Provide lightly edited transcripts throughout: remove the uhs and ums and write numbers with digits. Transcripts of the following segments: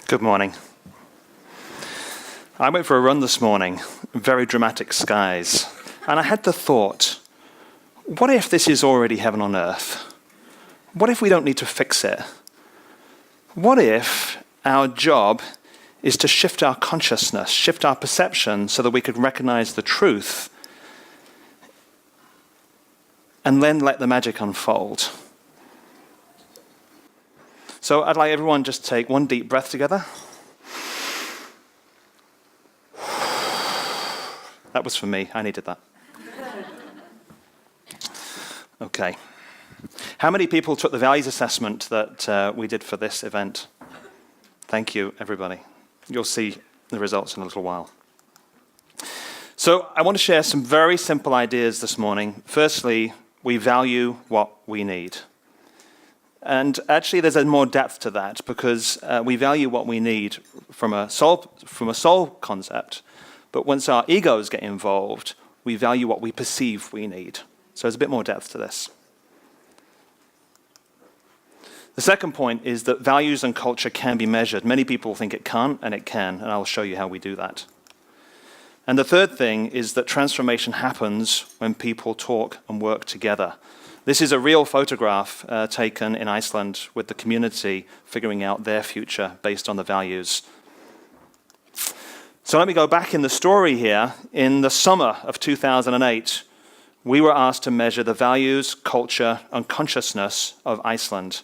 Good morning. I went for a run this morning, very dramatic skies, and I had the thought, what if this is already heaven on earth? What if we don't need to fix it? What if our job is to shift our consciousness, shift our perception so that we could recognize the truth and then let the magic unfold? So I'd like everyone just to take one deep breath together. That was for me. I needed that. Okay. How many people took the values assessment that we did for this event? Thank you, everybody. You'll see the results in a little while. So I want to share some very simple ideas this morning. Firstly, we value what we need. And actually, there's a more depth to that because we value what we need from a soul concept. But once our egos get involved, we value what we perceive we need. So there's a bit more depth to this. The second point is that values and culture can be measured. Many people think it can't, and it can, and I'll show you how we do that. And the third thing is that transformation happens when people talk and work together. This is a real photograph taken in Iceland with the community figuring out their future based on the values. So let me go back in the story here. In the summer of 2008, we were asked to measure the values, culture, and consciousness of Iceland.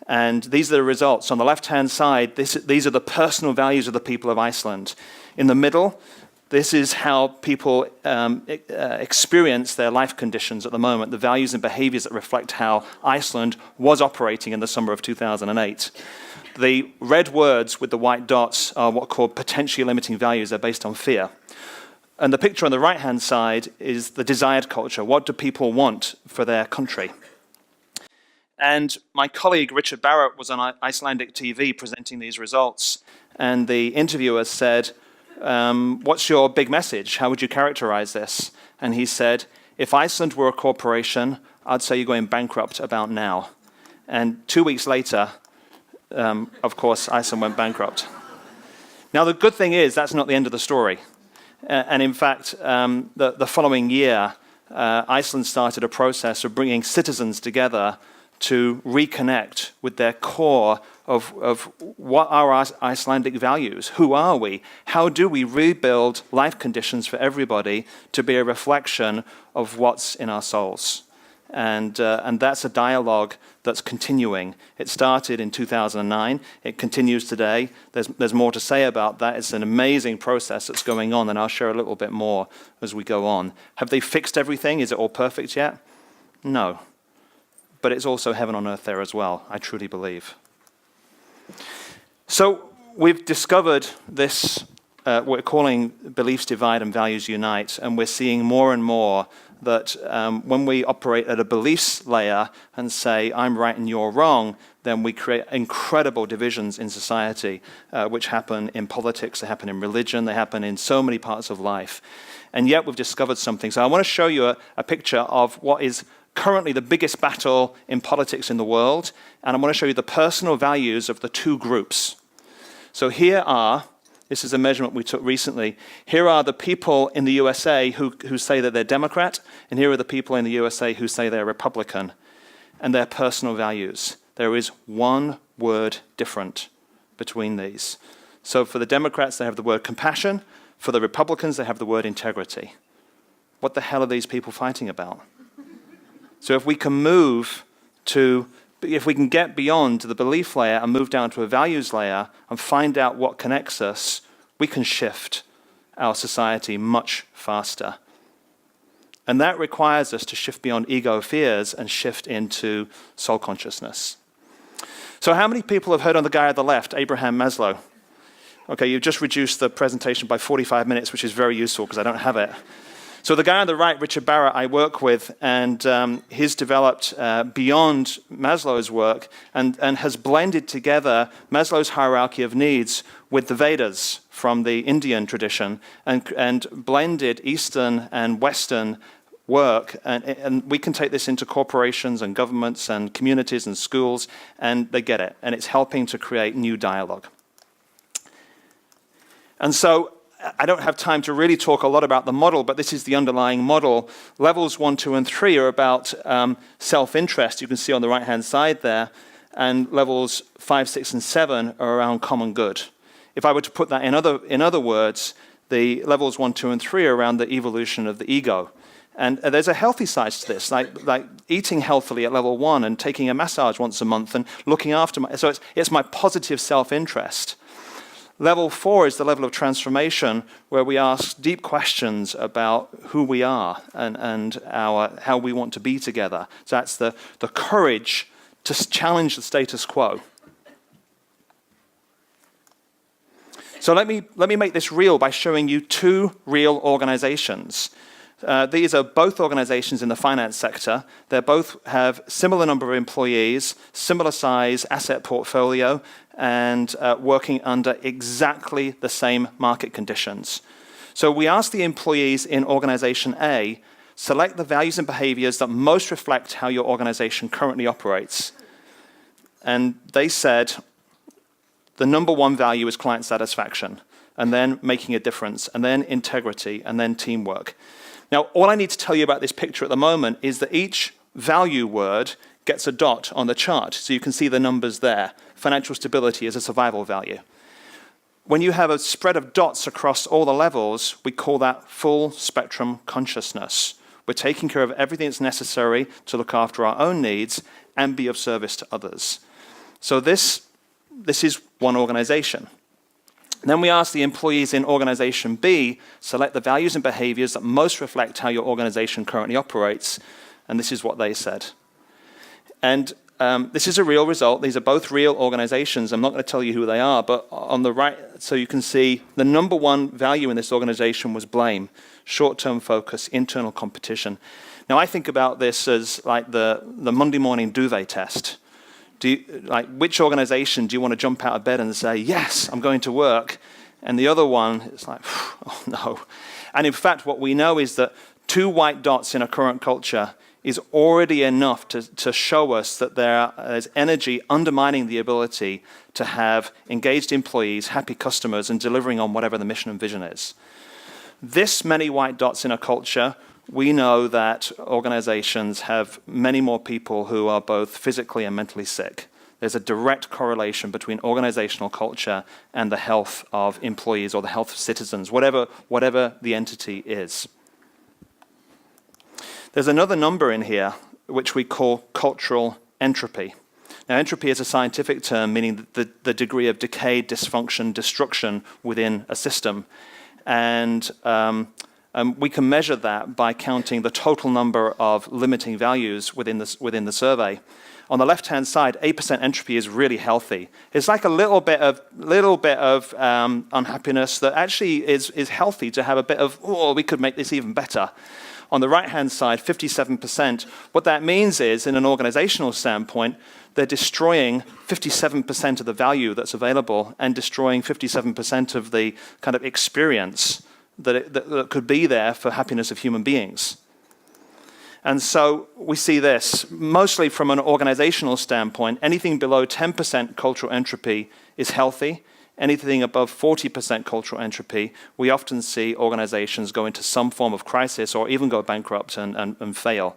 And these are the results. On the left-hand side, these are the personal values of the people of Iceland. In the middle, this is how people experience their life conditions at the moment, the values and behaviors that reflect how Iceland was operating in the summer of 2008. The red words with the white dots are what are called potentially limiting values. They're based on fear. And the picture on the right-hand side is the desired culture. What do people want for their country? And my colleague, Richard Barrett, was on Icelandic TV presenting these results. And the interviewer said, what's your big message? How would you characterize this? And he said, if Iceland were a corporation, I'd say you're going bankrupt about now. And 2 weeks later, of course, Iceland went bankrupt. Now, the good thing is that's not the end of the story. And in fact, the following year, Iceland started a process of bringing citizens together to reconnect with their core of what are our Icelandic values? Who are we? How do we rebuild life conditions for everybody to be a reflection of what's in our souls? And that's a dialogue that's continuing. It started in 2009. It continues today. There's more to say about that. It's an amazing process that's going on, and I'll share a little bit more as we go on. Have they fixed everything? Is it all perfect yet? No. But it's also heaven on earth there as well, I truly believe. So we've discovered this, what we're calling beliefs divide and values unite, and we're seeing more and more that when we operate at a beliefs layer and say, I'm right and you're wrong, then we create incredible divisions in society, which happen in politics, they happen in religion, they happen in so many parts of life. And yet we've discovered something. So I want to show you a picture of what is currently the biggest battle in politics in the world, and I want to show you the personal values of the two groups. So this is a measurement we took recently, here are the people in the USA who say that they're Democrat, and here are the people in the USA who say they're Republican, and their personal values. There is one word different between these. So for the Democrats, they have the word compassion. For the Republicans, they have the word integrity. What the hell are these people fighting about? So if we can get beyond the belief layer and move down to a values layer and find out what connects us, we can shift our society much faster. And that requires us to shift beyond ego fears and shift into soul consciousness. So how many people have heard of the guy at the left, Abraham Maslow? Okay, you've just reduced the presentation by 45 minutes, which is very useful because I don't have it. So the guy on the right, Richard Barrett, I work with, and he's developed beyond Maslow's work and has blended together Maslow's hierarchy of needs with the Vedas from the Indian tradition and blended Eastern and Western work. And we can take this into corporations and governments and communities and schools, and they get it. And it's helping to create new dialogue. And so I don't have time to really talk a lot about the model, but this is the underlying model. Levels 1, 2, and 3 are about self-interest. You can see on the right-hand side there. And levels 5, 6, and 7 are around common good. If I were to put that in other words, the levels 1, 2, and 3 are around the evolution of the ego. And there's a healthy side to this, like eating healthily at level 1 and taking a massage once a month and looking after so it's my positive self-interest. Level 4 is the level of transformation, where we ask deep questions about who we are and how we want to be together. So that's the courage to challenge the status quo. So let me make this real by showing you 2 real organizations. These are both organizations in the finance sector. They both have similar number of employees, similar size asset portfolio, and working under exactly the same market conditions. So we asked the employees in organization A, select the values and behaviors that most reflect how your organization currently operates. And they said the number 1 value is client satisfaction, and then making a difference, and then integrity, and then teamwork. Now, all I need to tell you about this picture at the moment is that each value word gets a dot on the chart, so you can see the numbers there. Financial stability is a survival value. When you have a spread of dots across all the levels, we call that full spectrum consciousness. We're taking care of everything that's necessary to look after our own needs and be of service to others. So this is one organization. Then we ask the employees in organization B, select the values and behaviors that most reflect how your organization currently operates, and this is what they said. And this is a real result. These are both real organizations. I'm not going to tell you who they are, but on the right, so you can see the number 1 value in this organization was blame, short-term focus, internal competition. Now, I think about this as like the Monday morning duvet test. Which organization do you want to jump out of bed and say, yes, I'm going to work? And the other one, it's like, oh no. And in fact, what we know is that 2 white dots in a current culture is already enough to show us that there's energy undermining the ability to have engaged employees, happy customers, and delivering on whatever the mission and vision is. This many white dots in a culture, we know that organizations have many more people who are both physically and mentally sick. There's a direct correlation between organizational culture and the health of employees or the health of citizens, whatever the entity is. There's another number in here which we call cultural entropy. Now, entropy is a scientific term meaning the degree of decay, dysfunction, destruction within a system. And we can measure that by counting the total number of limiting values within the survey. On the left-hand side, 8% entropy is really healthy. It's like a little bit of unhappiness that actually is healthy to have a bit of, oh, we could make this even better. On the right-hand side, 57%. What that means is, in an organizational standpoint, they're destroying 57% of the value that's available and destroying 57% of the kind of experience that could be there for happiness of human beings. And so we see this, mostly from an organizational standpoint, anything below 10% cultural entropy is healthy. Anything above 40% cultural entropy, we often see organizations go into some form of crisis or even go bankrupt and fail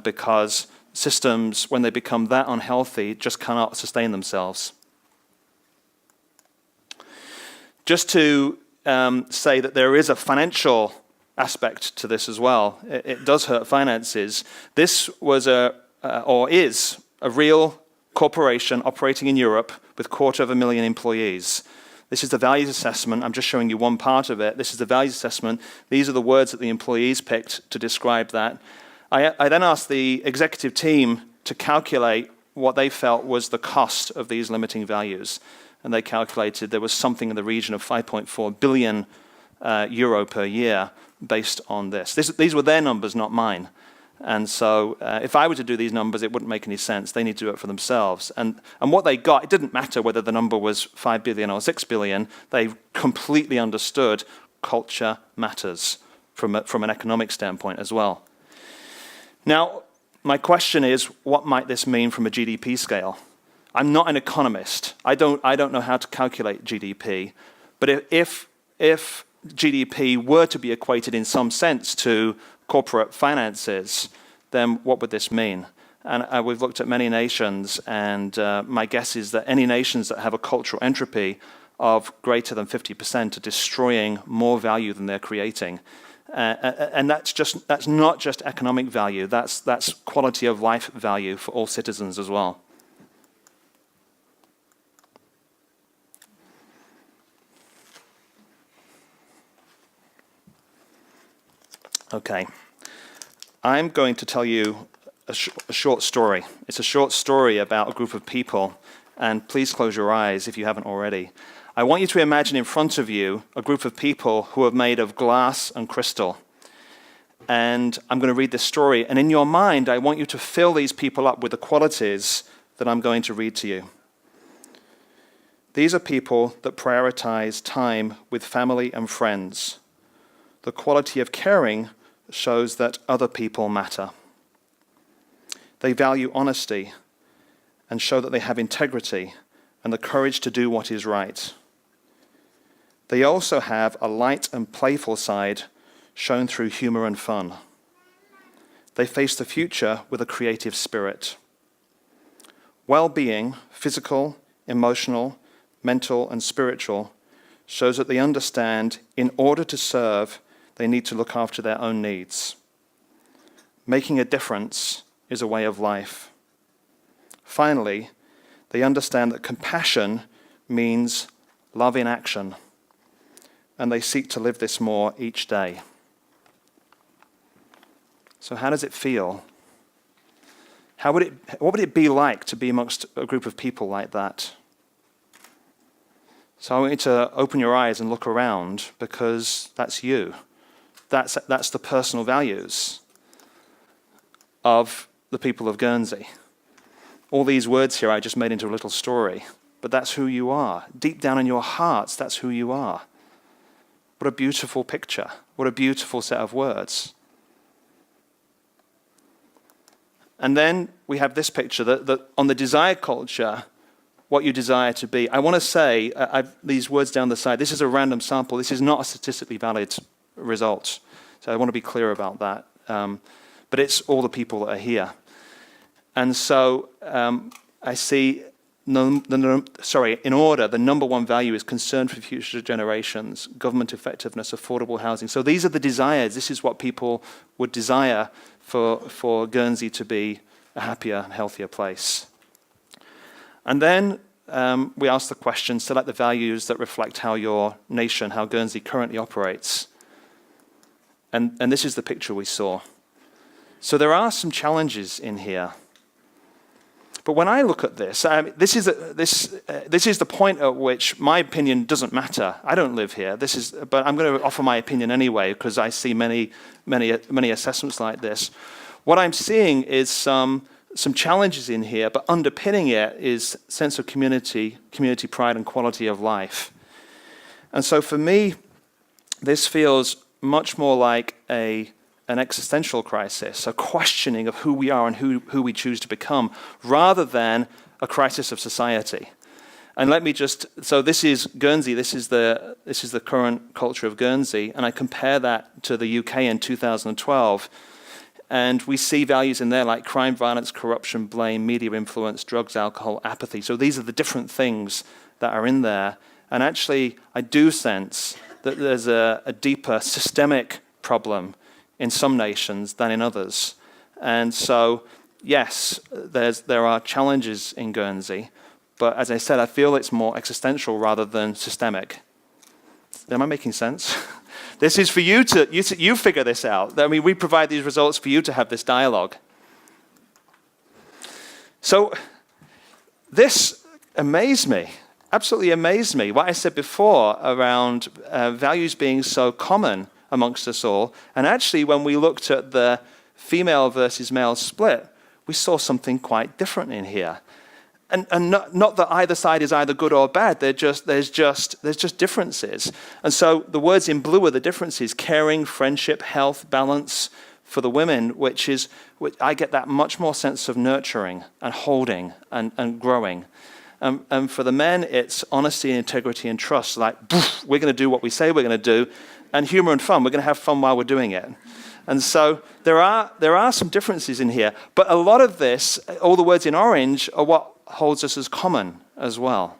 because systems, when they become that unhealthy, just cannot sustain themselves. Just to say that there is a financial aspect to this as well. It does hurt finances. This was is a real corporation operating in Europe with 250,000 employees. This is the values assessment. I'm just showing you one part of it. This is the values assessment. These are the words that the employees picked to describe that. I then asked the executive team to calculate what they felt was the cost of these limiting values. And they calculated there was something in the region of 5.4 billion euro per year based on this. These were their numbers, not mine. And so if I were to do these numbers, it wouldn't make any sense. They need to do it for themselves. And what they got, it didn't matter whether the number was 5 billion or 6 billion. They completely understood culture matters from an economic standpoint as well. Now, my question is, what might this mean from a GDP scale? I'm not an economist. I don't know how to calculate GDP. But if if GDP were to be equated in some sense to corporate finances, then what would this mean? And we've looked at many nations, and my guess is that any nations that have a cultural entropy of greater than 50% are destroying more value than they're creating. And that's not just economic value, that's quality of life value for all citizens as well. Okay, I'm going to tell you a short story. It's a short story about a group of people, and please close your eyes if you haven't already. I want you to imagine in front of you a group of people who are made of glass and crystal. And I'm going to read this story, and in your mind, I want you to fill these people up with the qualities that I'm going to read to you. These are people that prioritize time with family and friends. The quality of caring shows that other people matter. They value honesty and show that they have integrity and the courage to do what is right. They also have a light and playful side shown through humor and fun. They face the future with a creative spirit. Well-being, physical, emotional, mental, and spiritual, shows that they understand in order to serve, they need to look after their own needs. Making a difference is a way of life. Finally, they understand that compassion means love in action, and they seek to live this more each day. So how does it feel? What would it be like to be amongst a group of people like that? So I want you to open your eyes and look around, because that's you. That's the personal values of the people of Guernsey. All these words here I just made into a little story, but that's who you are. Deep down in your hearts, that's who you are. What a beautiful picture. What a beautiful set of words. And then we have this picture that on the desire culture, what you desire to be. I want to say, these words down the side, this is a random sample. This is not a statistically valid result. So I want to be clear about that. But it's all the people that are here. And so I see, in order, the number one value is concern for future generations, government effectiveness, affordable housing. So these are the desires. This is what people would desire for Guernsey to be a happier and healthier place. And then we ask the question, select the values that reflect how your nation, how Guernsey currently operates. And this is the picture we saw. So there are some challenges in here. But when I look at this, this is the point at which my opinion doesn't matter. I don't live here. But I'm going to offer my opinion anyway, because I see many assessments like this. What I'm seeing is some challenges in here, but underpinning it is sense of community pride, and quality of life. And so for me, this feels much more like an existential crisis, a questioning of who we are and who we choose to become, rather than a crisis of society. And let me so this is Guernsey, this is the current culture of Guernsey, and I compare that to the UK in 2012, and we see values in there like crime, violence, corruption, blame, media influence, drugs, alcohol, apathy. So these are the different things that are in there, and actually I do sense that there's a deeper systemic problem in some nations than in others. And so, yes, there are challenges in Guernsey, but as I said, I feel it's more existential rather than systemic. Am I making sense? This is for you you figure this out. I mean, we provide these results for you to have this dialogue. So, this amazed me, absolutely amazed me. What I said before around values being so common amongst us all. And actually, when we looked at the female versus male split, we saw something quite different in here. And not that either side is either good or bad. There's just differences. And so the words in blue are the differences: caring, friendship, health, balance for the women, which I get that much more sense of nurturing and holding and growing. And for the men, it's honesty, integrity, and trust. Like, we're going to do what we say we're going to do, and humor and fun. We're going to have fun while we're doing it. And so there are some differences in here, but a lot of this, all the words in orange, are what holds us as common as well.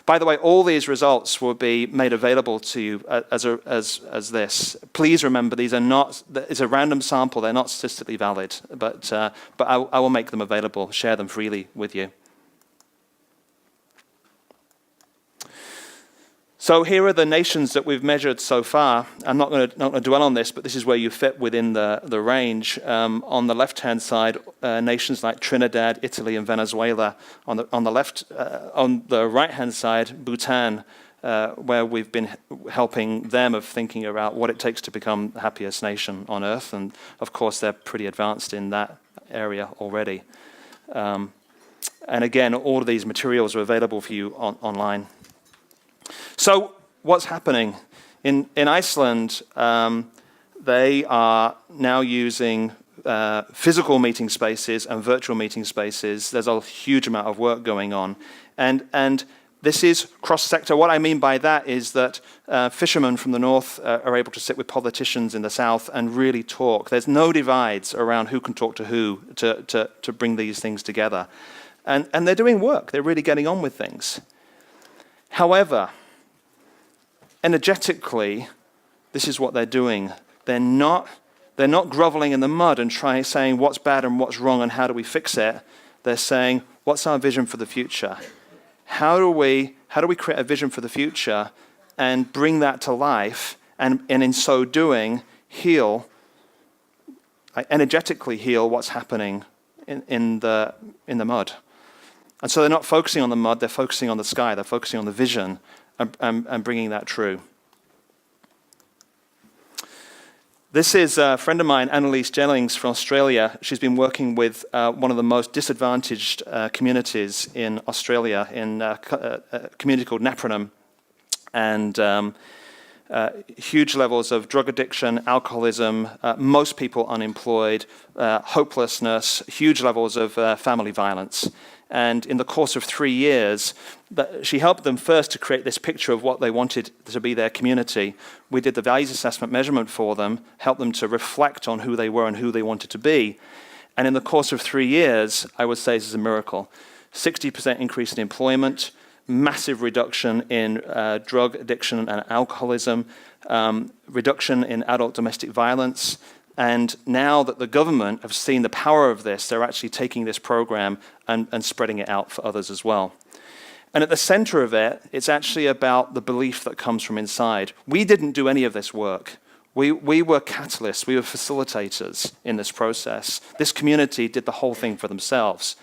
By the way, all these results will be made available to you as this. Please remember, these are not, it's a random sample, they're not statistically valid, but I will make them available, share them freely with you. So here are the nations that we've measured so far. I'm not going to dwell on this, but this is where you fit within the range. On the left-hand side, nations like Trinidad, Italy, and Venezuela. On the right-hand side, Bhutan, where we've been helping them of thinking about what it takes to become the happiest nation on earth. And of course, they're pretty advanced in that area already. And again, all of these materials are available for you online. So what's happening? In Iceland, they are now using physical meeting spaces and virtual meeting spaces. There's a huge amount of work going on. And this is cross-sector. What I mean by that is that fishermen from the north are able to sit with politicians in the south and really talk. There's no divides around who can talk to who to bring these things together. And they're doing work. They're really getting on with things. However, energetically, this is what they're doing. They're not groveling in the mud and saying what's bad and what's wrong and how do we fix it. They're saying, what's our vision for the future? How do we create a vision for the future and bring that to life, and in so doing, energetically heal what's happening in the mud. And so they're not focusing on the mud, they're focusing on the sky, they're focusing on the vision and bringing that true. This is a friend of mine, Annalise Jennings from Australia. She's been working with one of the most disadvantaged communities in Australia, in a community called Napranum. And huge levels of drug addiction, alcoholism, most people unemployed, hopelessness, huge levels of family violence. And in the course of 3 years, she helped them first to create this picture of what they wanted to be their community. We did the values assessment measurement for them, helped them to reflect on who they were and who they wanted to be. And in the course of 3 years, I would say this is a miracle. 60% increase in employment, massive reduction in drug addiction and alcoholism, reduction in adult domestic violence. And now that the government have seen the power of this, they're actually taking this program and spreading it out for others as well. And at the center of it, it's actually about the belief that comes from inside. We didn't do any of this work. We were catalysts, we were facilitators in this process. This community did the whole thing for themselves.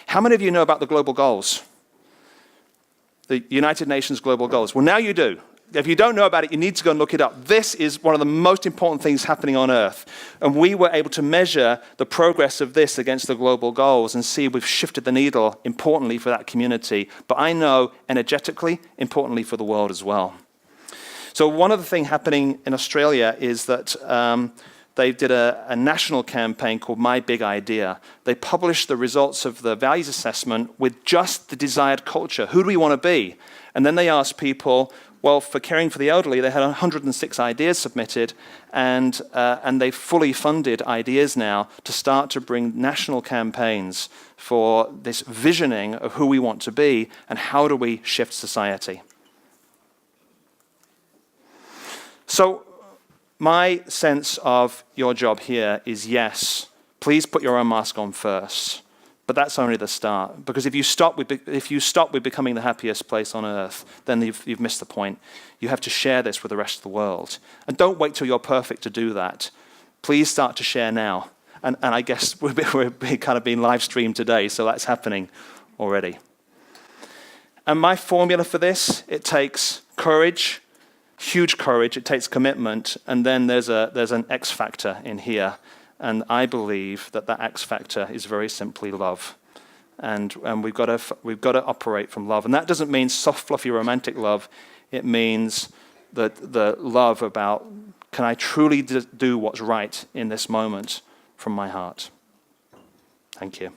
How many of you know about the global goals? The United Nations global goals. Well, now you do. If you don't know about it, you need to go and look it up. This is one of the most important things happening on Earth. And we were able to measure the progress of this against the global goals and see we've shifted the needle, importantly, for that community. But I know, energetically, importantly for the world as well. So one other thing happening in Australia is that they did a national campaign called My Big Idea. They published the results of the values assessment with just the desired culture. Who do we want to be? And then they asked people, well, for caring for the elderly, they had 106 ideas submitted, and they fully funded ideas now to start to bring national campaigns for this visioning of who we want to be and how do we shift society. So my sense of your job here is yes, please put your own mask on first. But that's only the start, because if you stop with becoming the happiest place on earth, then you've missed the point. You have to share this with the rest of the world. And don't wait till you're perfect to do that. Please start to share now. And I guess we're kind of being live streamed today, so that's happening already. And my formula for this, it takes courage, huge courage, it takes commitment, and then there's an X factor in here. And I believe that X factor is very simply love. And we've got to operate from love. And that doesn't mean soft, fluffy, romantic love. It means the love about, can I truly do what's right in this moment from my heart? Thank you.